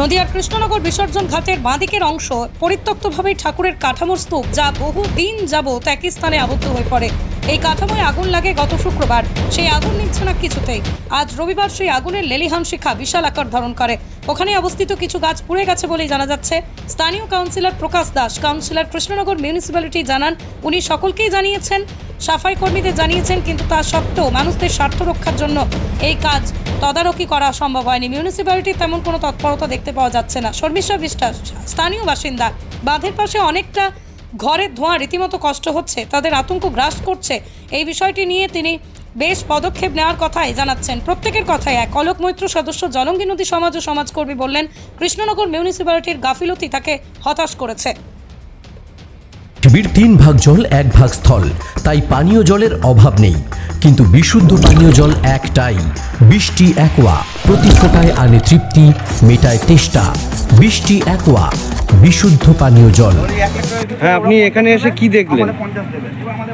নদিয়ার কৃষ্ণনগর বিসর্জন ঘাটের বাঁদিকের অংশ পরিত্যক্তভাবেই ঠাকুরের কাঠামোর স্তূপ, যা বহু দিন যাবৎ একই স্থানে আবদ্ধ হয়ে পড়ে। এই কাঠামোয় আগুন লাগে গত শুক্রবার। সেই আগুন নিচ্ছে না কিছুতেই। আজ রবিবার সেই আগুনের লেলিহান শিখা বিশাল আকার ধারণ করে। ওখানে অবস্থিত কিছু গাছ পুড়ে গেছে বলেই জানা যাচ্ছে। স্থানীয় কাউন্সিলর প্রকাশ দাস, কাউন্সিলর কৃষ্ণনগর মিউনিসিপ্যালিটি জানান, উনি সকলকেই জানিয়েছেন, সাফাই কর্মীদের জানিয়েছেন, কিন্তু তা সত্ত্বেও মানুষদের স্বার্থ রক্ষার জন্য এই কাজ তদারকি করা সম্ভব হয়নি। মিউনিসিপ্যালিটির তেমন কোনো তৎপরতা দেখতে পাওয়া যাচ্ছে না। শর্মিষ্ঠা বিশ্বাস, স্থানীয় বাসিন্দা, বাঁধের পাশে অনেকটা ঘরের ধোঁয়া রীতিমতো কষ্ট হচ্ছে, তাদের আতঙ্ক গ্রাস করছে। এই বিষয়টি নিয়ে তিনি বেশ পদক্ষেপ নেওয়ার কথাই জানাচ্ছেন। প্রত্যেকের কথাই এক। অলোক মৈত্র, সদস্য জলঙ্গি নদী সমাজ ও সমাজকর্মী, বললেন কৃষ্ণনগর মিউনিসিপ্যালিটির গাফিলতি তাকে হতাশ করেছে। পৃথিবীর 3 ভাগ জল 1 ভাগ স্থল, তাই পানীয় জলের অভাব নেই। কিন্তু বিশুদ্ধ পানীয় জল একটাই, বৃষ্টি অ্যাকোয়া। প্রতি ফোঁটায় আনে তৃপ্তি, মেটায় তেষ্টা। বৃষ্টি অ্যাকোয়া, বিশুদ্ধ পানীয় জল। হ্যাঁ, আপনি এখানে এসে কি দেখলেন?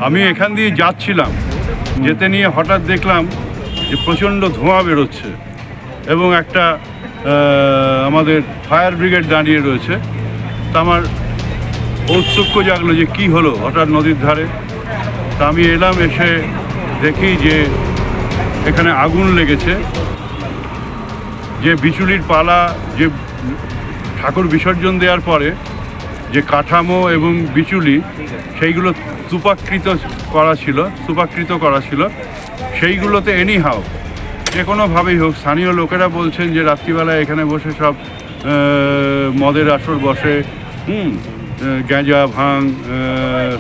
আমি এখান দিয়ে যাচ্ছিলাম, যেতে নিয়ে হঠাৎ দেখলাম যে প্রচণ্ড ধোঁয়া বেরোচ্ছে এবং একটা আমাদের ফায়ার ব্রিগেড দাঁড়িয়ে রয়েছে। তা আমার ঔৎসুক্য জাগলো যে কি হলো হঠাৎ নদীর ধারে। তা আমি এলাম, এসে দেখি যে এখানে আগুন লেগেছে। যে বিচুলির পালা, যে ঠাকুর বিসর্জন দেওয়ার পরে যে কাঠামো এবং বিচুলি সেইগুলো স্তূপাকৃত করা ছিল সেইগুলোতে এনিহাও যে কোনোভাবেই হোক স্থানীয় লোকেরা বলছেন যে রাত্রিবেলায় এখানে বসে সব মদের আসর বসে, গাঁজা, ভাং,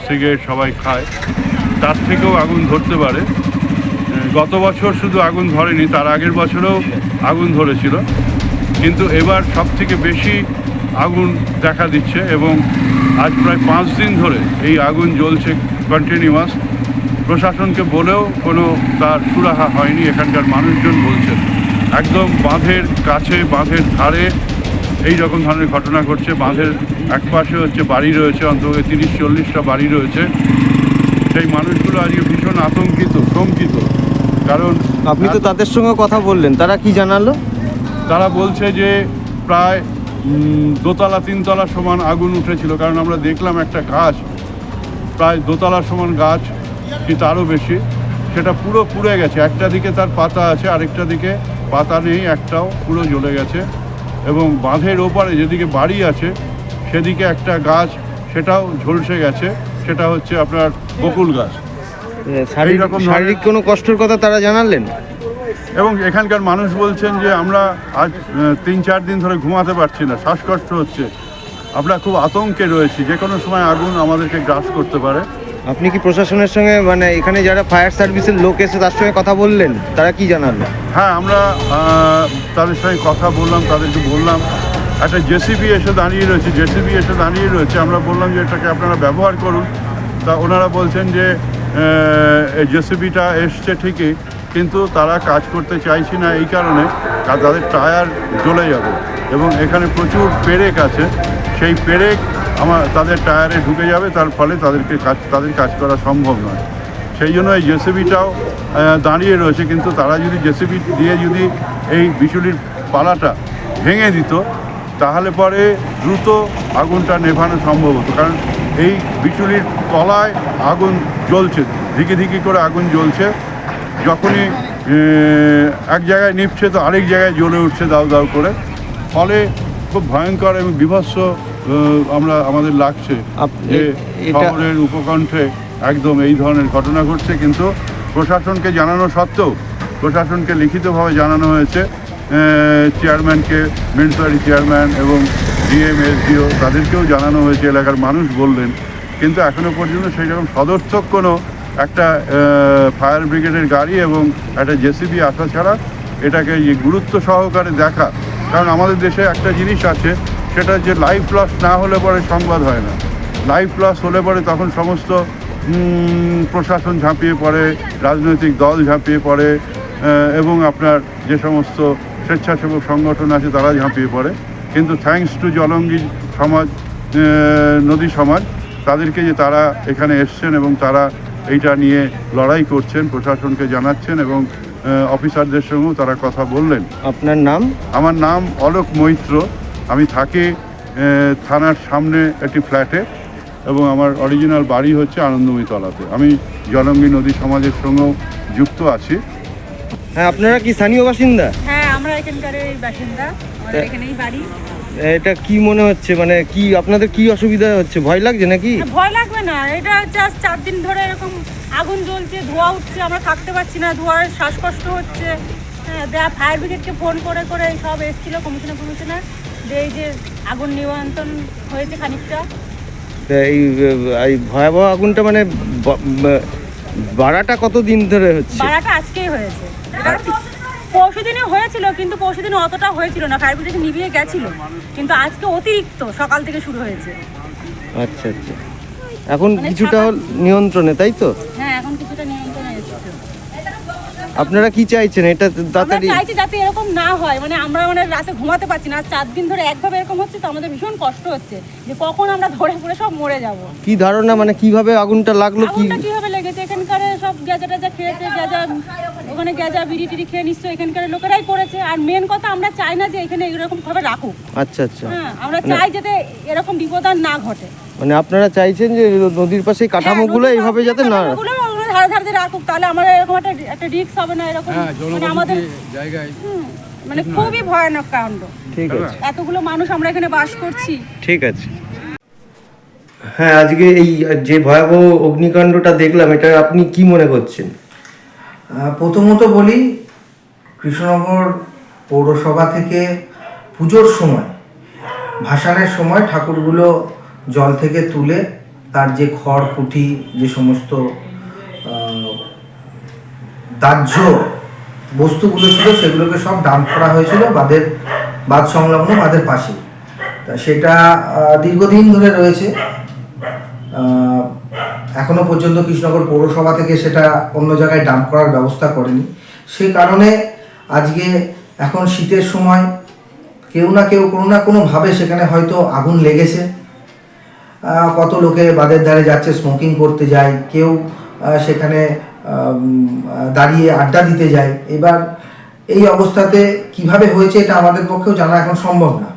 সিগারেট সবাই খায়, তার থেকেও আগুন ধরতে পারে। গত বছর শুধু আগুন ধরেনি, তার আগের বছরেও আগুন ধরেছিল, কিন্তু এবার সব থেকে বেশি আগুন দেখা দিচ্ছে এবং আজ প্রায় 5 দিন ধরে এই আগুন জ্বলছে কন্টিনিউয়াস। প্রশাসনকে বলেও কোনো তার সুরাহা হয়নি। এখানকার মানুষজন বলছেন একদম বাঁধের কাছে, বাঁধের ধারে এই রকম ধরনের ঘটনা ঘটছে। বাঁধের একপাশে হচ্ছে বাড়ি রয়েছে, অন্তত 30-40টা বাড়ি রয়েছে। সেই মানুষগুলো আজকে ভীষণ আতঙ্কিত, শঙ্কিত। কারণ আপনি তো তাদের সঙ্গে কথা বললেন, তারা কি জানালো? তারা বলছে যে প্রায় 2তলা 3তলা সমান আগুন উঠেছিল। কারণ আমরা দেখলাম একটা গাছ, প্রায় 2তলা সমান গাছ কি তারও বেশি, সেটা পুরো পুড়ে গেছে। একটা দিকে তার পাতা আছে, আরেকটা দিকে পাতা নেই, একটাও পুরো জ্বলে গেছে। এবং বাঁধের ওপারে যেদিকে বাড়ি আছে সেদিকে একটা গাছ, সেটাও ঝলসে গেছে, সেটা হচ্ছে আপনার বকুল গাছ। শারীরিক কোনো কষ্টের কথা তারা জানালেন? এবং এখানকার মানুষ বলছেন যে আমরা আজ 3-4 দিন ধরে ঘুমাতে পারছি না, শ্বাসকষ্ট হচ্ছে, আমরা খুব আতঙ্কে রয়েছি, যে কোনো সময় আগুন আমাদেরকে গ্রাস করতে পারে। আপনি কি প্রশাসনের সঙ্গে, মানে এখানে যারা ফায়ার সার্ভিসের লোক এসে তার সঙ্গে কথা বললেন? তারা কি জানালো? হ্যাঁ, আমরা তাদের সঙ্গে কথা বললাম, তাদেরকে বললাম একটা জেসিবি এসে দাঁড়িয়ে রয়েছে। আমরা বললাম যে এটাকে আপনারা ব্যবহার করুন। তা ওনারা বলছেন যে এই জেসিবিটা এসছে ঠিকই, কিন্তু তারা কাজ করতে চাইছে না এই কারণে তাদের টায়ার জ্বলে যাবে এবং এখানে প্রচুর পেরেক আছে। সেই পেরেক তাদের টায়ারে ঢুকে যাবে, তার ফলে তাদের কাজ করা সম্ভব নয়। সেই জন্য এই জেসিবিটাও দাঁড়িয়ে রয়েছে। কিন্তু তারা যদি জেসিবি দিয়ে যদি এই বিচুলির পালাটা ভেঙে দিত, তাহলে পরে দ্রুত আগুনটা নেভানো সম্ভব হতো। কারণ এই বিচুলির তলায় আগুন জ্বলছে, ধিকি ধিকি করে আগুন জ্বলছে। যখনই এক জায়গায় নিভছে তো আরেক জায়গায় জ্বলে উঠছে দাউ দাউ করে। ফলে খুব ভয়ঙ্কর এবং বিভৎস আমাদের লাগছে যে শহরের উপকণ্ঠে একদম এই ধরনের ঘটনা ঘটছে। কিন্তু প্রশাসনকে জানানো সত্ত্বেও, প্রশাসনকে লিখিতভাবে জানানো হয়েছে, চেয়ারম্যানকে, মিউনিসিপ্যালিটি চেয়ারম্যান এবং ডিএম, এসডিও, তাদেরকেও জানানো হয়েছে, এলাকার মানুষ বললেন। কিন্তু এখনও পর্যন্ত সেই রকম সদর্থক কোনো একটা ফায়ার ব্রিগেডের গাড়ি এবং একটা জেসিবি আসা ছাড়া এটাকে গুরুত্ব সহকারে দেখা। কারণ আমাদের দেশে একটা জিনিস আছে, সেটা যে লাইফ লস না হলে পরে সংবাদ হয় না। লাইফ লস হলে পরে তখন সমস্ত প্রশাসন ঝাঁপিয়ে পড়ে, রাজনৈতিক দল ঝাঁপিয়ে পড়ে এবং আপনার যে সমস্ত স্বেচ্ছাসেবক সংগঠন আছে তারা ঝাঁপিয়ে পড়ে। কিন্তু থ্যাঙ্কস টু জলঙ্গি সমাজ, নদী সমাজ, তাদেরকে যে তারা এখানে এসছেন এবং তারা এইটা নিয়ে লড়াই করছেন, প্রশাসনকে জানাচ্ছেন এবং অফিসারদের সঙ্গেও তারা কথা বললেন। আপনার নাম? আমার নাম অলোক মৈত্র, আমি থাকি থানার সামনে একটি ফ্ল্যাটে এবং আমার অরিজিনাল বাড়ি হচ্ছে আনন্দময়ী তলাতে। আমি জলঙ্গি নদী সমাজের সঙ্গেও যুক্ত আছি। হ্যাঁ, আপনারা কি স্থানীয় বাসিন্দা? হ্যাঁ, আমরা এখানকার বাসিন্দা, আমাদের এখানেই বাড়ি। এটা কি মনে হচ্ছে, মানে কি আপনাদের কি অসুবিধা হচ্ছে? ভয় লাগছে নাকি? ভয় লাগবে না, এটা জাস্ট 4 দিন ধরে এরকম আগুন জ্বলছে, ধোঁয়া উঠছে, আমরা থাকতে পারছি না, ধোঁয়ার শ্বাসকষ্ট হচ্ছে। হ্যাঁ, ফায়ার ব্রিগেডকে ফোন করে করে সব এসেছিল কমিশনার, এই যে আগুন নিয়ন্ত্রণ হয়েছে খানিকটা। এই ভয়াবহ আগুনটা মানে বাড়াটা কতদিন ধরে হচ্ছে? বাড়াটা আজকেই হয়েছে, পরশুদিনে হয়েছিল, কিন্তু পরশুদিনে অতটা হয়েছিল না, ফায়ার ব্রিগেড নিভিয়ে গেছিল, কিন্তু আজকে অতিরিক্ত সকাল থেকে শুরু হয়েছে। আচ্ছা আচ্ছা, এখন কিছুটা নিয়ন্ত্রণে, তাই তো? হ্যাঁ, এখন কিছুটা নিয়ন্ত্রণে এসেছে। আপনারা কি চাইছেন এটা আমরা তাড়াতাড়ি? চাইছি যাতে এরকম না হয়, মানে আমরা রাতে ঘুমাতে পারছি না, 4 দিন ধরে একভাবে এরকম হচ্ছে, তো আমাদের ভীষণ কষ্ট হচ্ছে যে কখন আমরা ধরে পড়ে সব মরে যাব। কি ধারণা, মানে কিভাবে আগুনটা লাগলো? আগুনটা কিভাবে লেগেছে, এখানকার সব গ্যাজা খেয়েছে, ওখানে গ্যাজা বিড়ি টিড়ি খেয়ে নিশ্চয়ই এখানকার লোকেরাই করেছে। আর মেন কথা, আমরা চাই না যে এখানে এরকম ভাবে রাখুক। আচ্ছা আচ্ছা, হ্যাঁ, আমরা চাই যাতে এরকম বিপদ আর না ঘটে। মানে আপনারা চাইছেন যে নদীর পাশে কাঠামোগুলো এইভাবে যাতে না ধারে রাখুক, তাহলে আমরা এরকম একটা রিস্ক হবে না, এরকম মানে আমাদের জায়গায় মানে খুবই ভয়ানক কাণ্ড। ঠিক আছে, এতগুলো মানুষ আমরা এখানে বাস করছি। ঠিক আছে। হ্যাঁ, আজকে এই যে ভয়াবহ অগ্নিকাণ্ডটা দেখলাম, এটা আপনি কি মনে করছেন? প্রথমত বলি, কৃষ্ণনগর পৌরসভা থেকে পুজোর সময়, ভাসানের সময় ঠাকুরগুলো জল থেকে তুলে তার যে খড়কুটি, যে সমস্ত দাহ্য বস্তুগুলো ছিল সেগুলোকে সব ডাম্প করা হয়েছিল বাঁধ সংলগ্ন বাঁধের পাশে। তা সেটা দীর্ঘদিন ধরে রয়েছে, এখনো পর্যন্ত কৃষ্ণনগর পৌরসভা থেকে সেটা অন্য জায়গায় ডাম্প করার ব্যবস্থা করেনি। সেই কারণে আজকে এখন শীতের সময় কেউ না কেউ কোনো না কোনোভাবে সেখানে হয়তো আগুন লেগেছে। কত লোকে বাঁধের ধারে যাচ্ছে, স্মোকিং করতে যায়, কেউ সেখানে দাঁড়িয়ে আড্ডা দিতে যায়। এবার এই অবস্থাতে কিভাবে হয়েছে এটা আমাদের পক্ষেও জানা এখন সম্ভব না।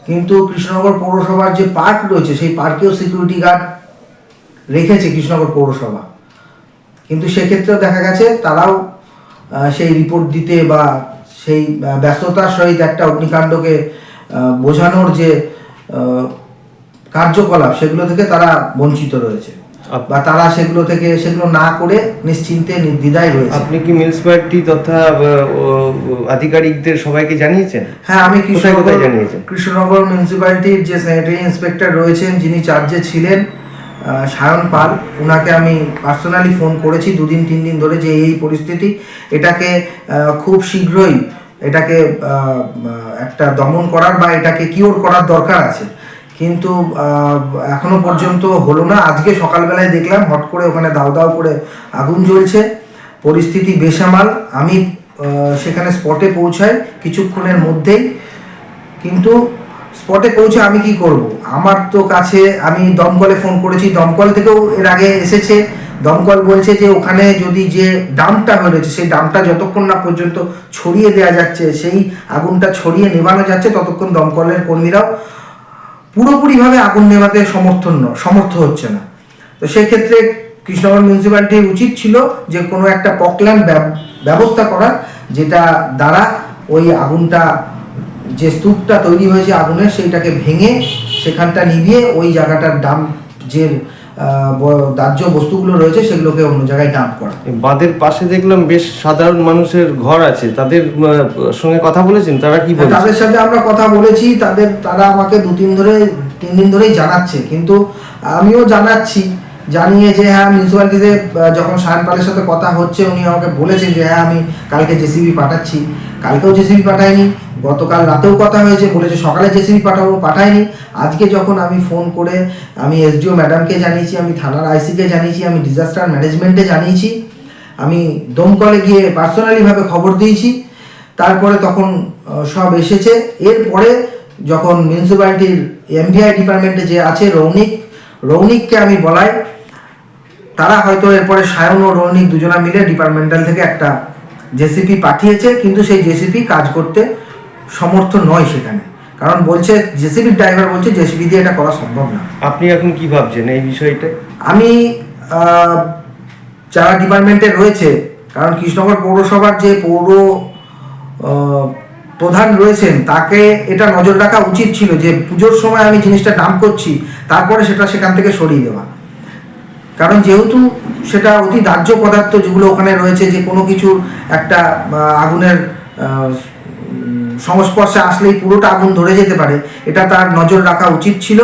কিন্তু কৃষ্ণনগর পৌরসভার যে পার্ক রয়েছে, সেই পার্কেও সিকিউরিটি গার্ড রেখেছে কৃষ্ণনগর পৌরসভা, কিন্তু সেক্ষেত্রেও দেখা গেছে তারাও সেই রিপোর্ট দিতে বা সেই ব্যস্ততার সহিত একটা অগ্নিকাণ্ডকে বোঝানোর যে কার্যকলাপ, সেগুলো থেকে তারা বঞ্চিত রয়েছে, বা তারা সেগুলো না করে নিশ্চিন্তে নির্দ্বিধায় রয়েছে। আপনি কি মিউনিসিপ্যালিটি তথা আধিকারিকদের সবাইকে জানিয়েছেন? হ্যাঁ, আমি জানিয়েছেন? কৃষ্ণনগর মিউনিসিপ্যালিটির যে স্যানিটারি ইন্সপেক্টর রয়েছেন, যিনি চার্জে ছিলেন, সায়ন পাল, ওনাকে আমি পার্সোনালি ফোন করেছি 2-3 দিন ধরে যে এই পরিস্থিতি, এটাকে খুব শীঘ্রই এটাকে একটা দমন করার বা এটাকে কিওর করার দরকার আছে, কিন্তু এখনো পর্যন্ত হলো না। আজকে সকালবেলায় দেখলাম হট করে ওখানে দাও দাও করে আগুন জ্বলছে, পরিস্থিতি বেসামাল। আমি সেখানে স্পটে পৌঁছাই কিছুক্ষণের মধ্যেই, কিন্তু স্পটে পৌঁছে আমি কি করব, আমার তো কাছে, আমি দমকলে ফোন করেছি, দমকল থেকেও এর আগে এসেছে, দমকল বলছে যে ওখানে যদি যে ডাম্পটা হয়েছে সেই ডাম্পটা যতক্ষণ না পর্যন্ত ছড়িয়ে দেওয়া যাচ্ছে, সেই আগুনটা ছড়িয়ে নেভানো যাচ্ছে, ততক্ষণ দমকলের কর্মীরাও পুরোপুরিভাবে আগুন নেভাতে সমর্থ হচ্ছে না। তো সেক্ষেত্রে কৃষ্ণনগর মিউনিসিপ্যালিটির উচিত ছিল যে কোনো একটা পকল্যান্ড ব্যবস্থা করার, যেটা দ্বারা ওই আগুনটা, যে স্তূপটা তৈরি হয়েছে আগুনের, সেইটাকে ভেঙে সেখানটা নিভিয়ে ওই জায়গাটার ডাম্প, যে দাহ্য বস্তুগুলো রয়েছে সেগুলোকে অন্য জায়গায় ডাম্প করা। বাঁধের পাশে দেখলাম বেশ সাধারণ মানুষের ঘর আছে, তাদের সঙ্গে কথা বলেছেন? তারা কি বলছে? তাদের সাথে আমরা কথা বলেছি, তারা আমাকে 2-3 দিন ধরেই জানাচ্ছে, কিন্তু আমিও জানিয়ে যে হ্যাঁ, মিউনিসিপ্যালিটিতে যখন সায়ন পালের সাথে কথা হচ্ছে, উনি আমাকে বলেছেন যে হ্যাঁ, আমি কালকে জেসিবি পাঠাচ্ছি। কালকেও জেসিবি পাঠাইনি, গতকাল রাতেও কথা হয়েছে, বলেছে সকালে জেসিবি পাঠাইনি। আজকে যখন আমি ফোন করে আমি এসডিও ম্যাডামকে জানিয়েছি, আমি থানার আইসিকে জানিয়েছি, আমি ডিজাস্টার ম্যানেজমেন্টে জানিয়েছি, আমি দমকলে গিয়ে পার্সোনালিভাবে খবর দিয়েছি, তারপরে তখন সব এসেছে। এরপরে যখন মিউনিসিপ্যালিটির এমভিআই ডিপার্টমেন্টে যে আছে রৌনিককে আমি বলাই, তারা হয়তো এরপরে সায়ন ও রৌনিক দুজনা মিলে ডিপার্টমেন্টাল থেকে একটা জেসিপি পাঠিয়েছে, কিন্তু সেই জেসিপি কাজ করতে সমর্থ নয় সেখানে। কারণ বলছে জেসিবির ড্রাইভার বলছে জেসিবি দিয়ে এটা করা সম্ভব না। আপনি এখন কি ভাবছেন এই বিষয়টা? আমি যারা ডিপার্টমেন্টে রয়েছে, কারণ কৃষ্ণনগর পৌরসভার যে পৌর প্রধান রয়েছেন তাকে এটা নজর রাখা উচিত ছিল যে পুজোর সময় আমি জিনিসটা দাম করছি, তারপরে সেটা সেখান থেকে সরিয়ে দেওয়া। কারণ যেহেতু সেটা অতি দাহ্য পদার্থ যেগুলো ওখানে রয়েছে, যে কোনো কিছুর একটা আগুনের সংস্পর্শে আসলেই পুরোটা আগুন ধরে যেতে পারে, এটা তার নজর রাখা উচিত ছিল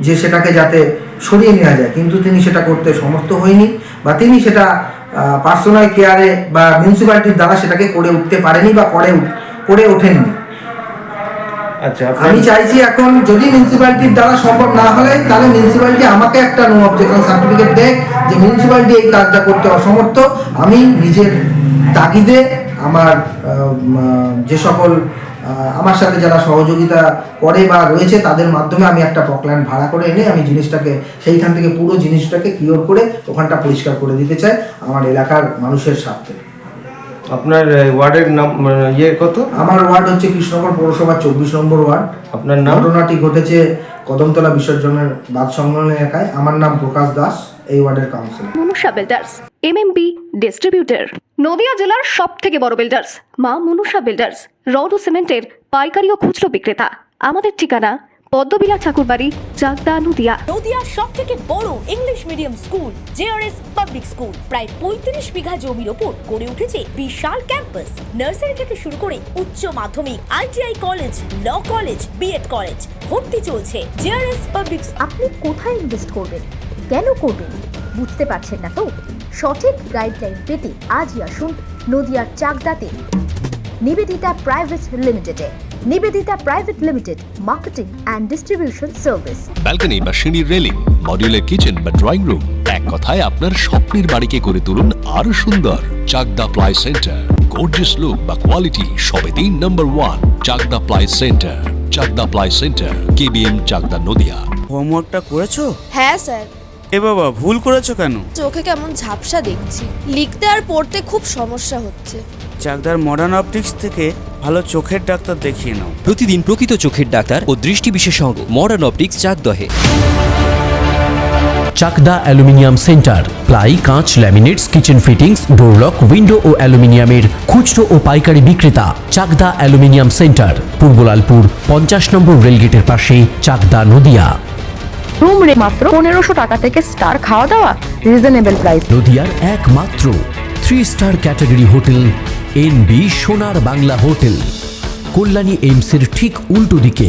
যে সেটাকে যাতে সরিয়ে নেওয়া যায়, কিন্তু তিনি সেটা করতে সমর্থ হয়নি, বা তিনি সেটা পার্সোনাল কেয়ারে বা মিউনিসিপ্যালিটির দ্বারা সেটাকে করে উঠতে পারেনি বা করে ওঠেননি। আচ্ছা, আমি চাইছি এখন যদি মিউনিসিপ্যালিটির দ্বারা সম্ভব না হলে তাহলে মিউনিসিপ্যালিটি আমাকে একটা নো অবজেকশন সার্টিফিকেট দেয় যে মিউনিসিপ্যালিটি এই কাজটা করতে অসমর্থ। আমি নিজের তাগিদে আমার যে সকল আমার সাথে যারা সহযোগিতা করে বা রয়েছে তাদের মাধ্যমে আমি একটা পকল্যান্ড ভাড়া করে এনে আমি জিনিসটাকে সেইখান থেকে পুরো জিনিসটাকে কিওর করে ওখানটা পরিষ্কার করে দিতে চাই আমার এলাকার মানুষের স্বার্থে। আপনার ওয়ার্ডের নাম কত? আমার ওয়ার্ড হচ্ছে কৃষ্ণনগর পৌরসভা 24 নম্বর ওয়ার্ড। আপনার নাম? ঘটনাটি ঘটেছে কদমতলা বিসর্জনের বাদ সংলগ্ন এলাকায়। আমার নাম প্রকাশ দাস, এই ওয়ার্ডের councillor. Manusha builders MMB distributor, Nadia জেলার সব থেকে বড় বিল্ডার্স মা মনুষা বিল্ডার্স, রড ও সিমেন্টের পাইকারি ও খুচরো বিক্রেতা। আমাদের ঠিকানা পদ্মবিলা ঠাকুরবাড়ি, চাকদা, নদিয়া। নদিয়ার সব থেকে বড় English medium school JRS public school প্রায় 35 বিঘা জমির ওপর গড়ে উঠেছে বিশাল ক্যাম্পাস। নার্সারি থেকে শুরু করে উচ্চ মাধ্যমিক, ITI college, law college, BEd college ভর্তি চলছে। JRS public. আপনি কোথায় ইনভেস্ট করবেন, কেন করবেন বুঝতে পারছেন না তো? সঠিক গাইডলাইন পেতে আজই আসুন নদিয়ার চাকদাতে নিবেদিতা প্রাইভেট লিমিটেডে। Nivedita private limited, marketing and distribution service. Balcony বা সিঁড়ির রেলিং, মডিউলার কিচেন বা ড্রয়িং রুম, এক কথায় আপনার স্বপ্নের বাড়িকে করে তুলুন আরো সুন্দর। Chakdah ply centre, gorgeous look বা কোয়ালিটি সবে 3 number 1 Chakdah ply centre. Chakdah ply centre, KBM, Chakdah, Nadia. হোমওয়ার্কটা করেছো? হ্যাঁ স্যার। এ বাবা, ভুল করেছো কেন? চোখে কেমন ঝাপসা দেখছি, লিখতে আর পড়তে খুব সমস্যা হচ্ছে। চাকদার মডার্ন অপটিক্স থেকে ভালো চোখের ডাক্তার দেখিয়ে নাও। প্রতিদিন প্রকৃত চোখের ডাক্তার ও দৃষ্টি বিশেষজ্ঞ মডার্ন অপটিক্স, চাকদহে। চাকদা অ্যালুমিনিয়াম সেন্টার, প্লাই, কাঁচ, laminates, kitchen fittings, door lock, window ও অ্যালুমিনিয়ামের খুচরো ও পাইকারি বিক্রেতা। Chakdah aluminium centre, Purbalalpur 50 number রেলগেটের পাশে, চাকদা, নদিয়া। রুম রে মাত্র 1500 টাকা থেকে স্টার, খাওয়া দাওয়া রিজনেবল প্রাইস। নদিয়ার একমাত্র 3 স্টার ক্যাটাগরি হোটেল NB সোনার বাংলা হোটেল, কল্যাণী এইমসের ঠিক উল্টো দিকে,